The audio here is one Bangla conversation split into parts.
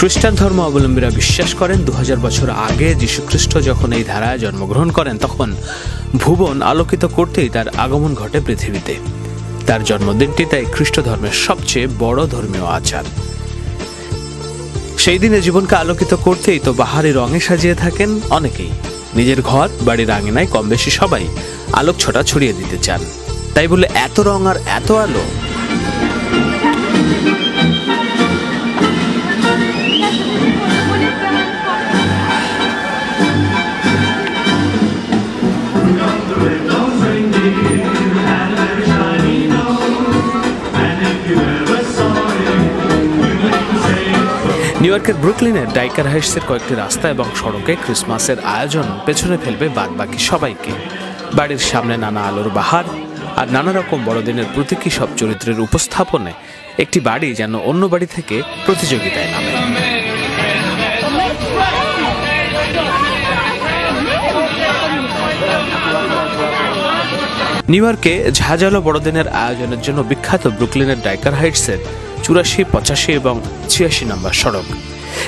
খ্রিস্টান ধর্ম অবলম্বীরা বিশ্বাস করেন 2000 বছর আগে যীশুখ্রিস্ট যখন এই ধারায় জন্মগ্রহণ করেন তখন ভুবন আলোকিত করতেই তার আগমন ঘটে পৃথিবীতে। তার জন্মদিনটি তাই খ্রিস্ট ধর্মের সবচেয়ে বড় ধর্মীয় আচার। সেই দিনে জীবনকে আলোকিত করতেই তো বাহারি রঙে সাজিয়ে থাকেন অনেকেই। নিজের ঘর বাড়ির আঙিনায় কম বেশি সবাই আলোক ছটা ছড়িয়ে দিতে চান। তাই বলে এত রং আর এত আলো। নিউ ইয়র্কের ব্রুকলিনের ডাইকার হাইটসের কয়েকটি রাস্তা এবং সড়কে ক্রিসমাসের আয়োজন পেছনে ফেলবে বাদবাকি সবাইকে। বাড়ির সামনে নানা আলোর বাহার আর নানা রকম বড়দিনের প্রতীকী সব চরিত্রের উপস্থাপনে একটি বাড়ি যেন অন্য বাড়ি থেকে প্রতিযোগিতায় নামে। নিউ ইয়র্কে ঝাঁঝালো বড়দিনের আয়োজনের জন্য বিখ্যাত ব্রুকলিনের ডাইকার হাইটসের 84, 85 এবং 86 নম্বর সড়ক।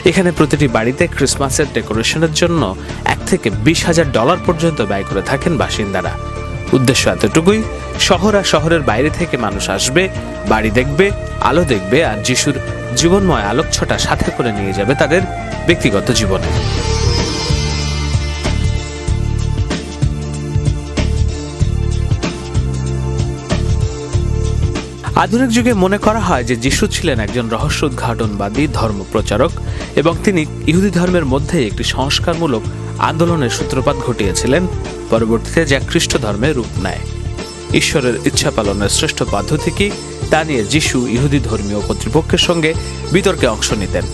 এখানে প্রতিটি বাড়িতে ক্রিসমাসের ডেকোরেশনের জন্য $1 থেকে $20,000 পর্যন্ত ব্যয় করে থাকেন বাসিন্দারা। উদ্দেশ্য এতটুকুই, শহর আর শহরের বাইরে থেকে মানুষ আসবে, বাড়ি দেখবে, আলো দেখবে আর যিশুর জীবনময় আলোক ছটা সাথে করে নিয়ে যাবে তাদের ব্যক্তিগত জীবনে। আধুনিক যুগে মনে করা হয় যে যিশু ছিলেন একজন রহস্য উদ্ঘাটনবাদী ধর্মপ্রচারক এবং তিনি ইহুদি ধর্মের মধ্যে একটি সংস্কারমূলক আন্দোলনের সূত্রপাত ঘটিয়েছিলেন, পরবর্তীতে যা খ্রিস্ট ধর্মের রূপ নেয়। ঈশ্বরের ইচ্ছা পালনের শ্রেষ্ঠ পদ্ধতি কি তা নিয়ে যিশু ইহুদি ধর্মীয় কর্তৃপক্ষের সঙ্গে বিতর্কে অংশ নিতেন,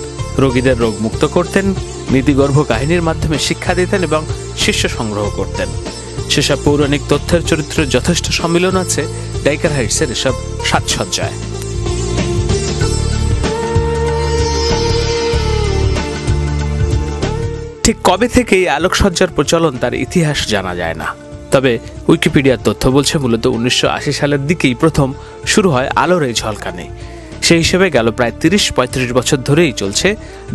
রোগীদের রোগ মুক্ত করতেন, নীতিগর্ভ কাহিনীর মাধ্যমে শিক্ষা দিতেন এবং শিষ্য সংগ্রহ করতেন। সেসব পৌরাণিক তথ্যের চরিত্রের যথেষ্ট সম্মিলন আছে ডাইকার হাইটসের এসব সাজসজ্জায়। ঠিক কবে থেকে এই আলোকসজ্জার প্রচলন তার ইতিহাস জানা যায় না, তবে উইকিপিডিয়ার তথ্য বলছে মূলত 1980 সালের দিকেই প্রথম শুরু হয় আলোর এই ঝলকানি। সেই হিসেবে গেল প্রায় 30-35 বছর ধরেই চলছে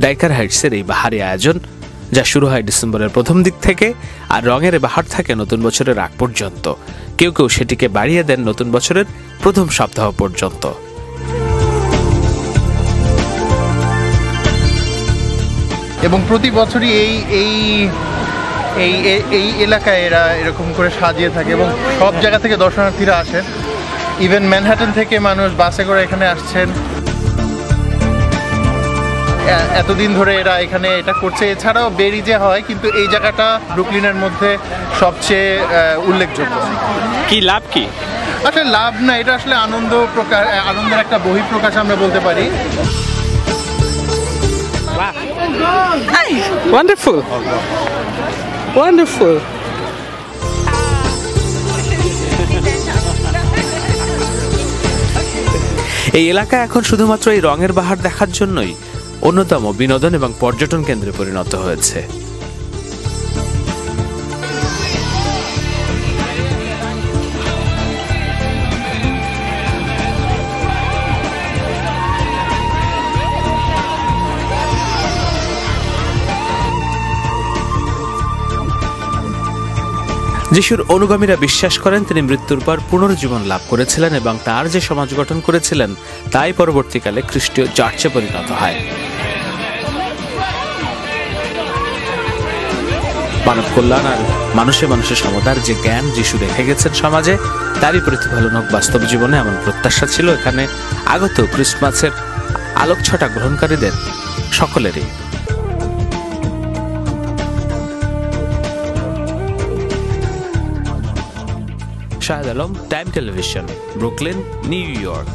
ডাইকার হাইটসের এই বাহারি আয়োজন, যা শুরু হয় ডিসেম্বরের প্রথম দিক থেকে আর রঙের বাহার থাকে নতুন বছরের আগ পর্যন্ত। কেউ কেউ সেটিকে বাড়িয়ে দেন নতুন বছরের প্রথম সপ্তাহ পর্যন্ত। এবং প্রতি বছরই এই এলাকায় এরা এরকম করে সাজিয়ে থাকে এবং সব জায়গা থেকে দর্শনার্থীরা আসেন। ইভেন ম্যানহাটন থেকে মানুষ বাসে করে এখানে আসছেন। এতদিন ধরে এরা এখানে এটা করছে। এছাড়াও বেরি যে হয়, কিন্তু এই জায়গাটা ব্রুকলিনের মধ্যে সবচেয়ে উল্লেখযোগ্য। কি লাভ কি? আসলে লাভ না, এটা আসলে আনন্দের একটা বহিঃপ্রকাশ আমরা বলতে পারি। Wonderful. Wonderful. এই এলাকা এখন শুধুমাত্র এই রঙের বাহার দেখার জন্যই অন্যতম বিনোদন এবং পর্যটন কেন্দ্রে পরিণত হয়েছে। যিশুর অনুগামীরা বিশ্বাস করেন তিনি মৃত্যুর পর পুনর্জীবন লাভ করেছিলেন এবং তার যে সমাজ গঠন করেছিলেন তাই পরবর্তীকালে খ্রিস্টীয় চার্চে পরিণত হয়। মানব কল্যাণ আর মানুষে মানুষের সমতার যে জ্ঞান যিশু রেখে গেছেন সমাজে, তারই প্রতিফলন হোক বাস্তব জীবনে, এমন প্রত্যাশা ছিল এখানে আগত ক্রিসমাসের আলোক ছটা গ্রহণকারীদের সকলেরই। Shahed Alam, time television, Brooklyn, new York.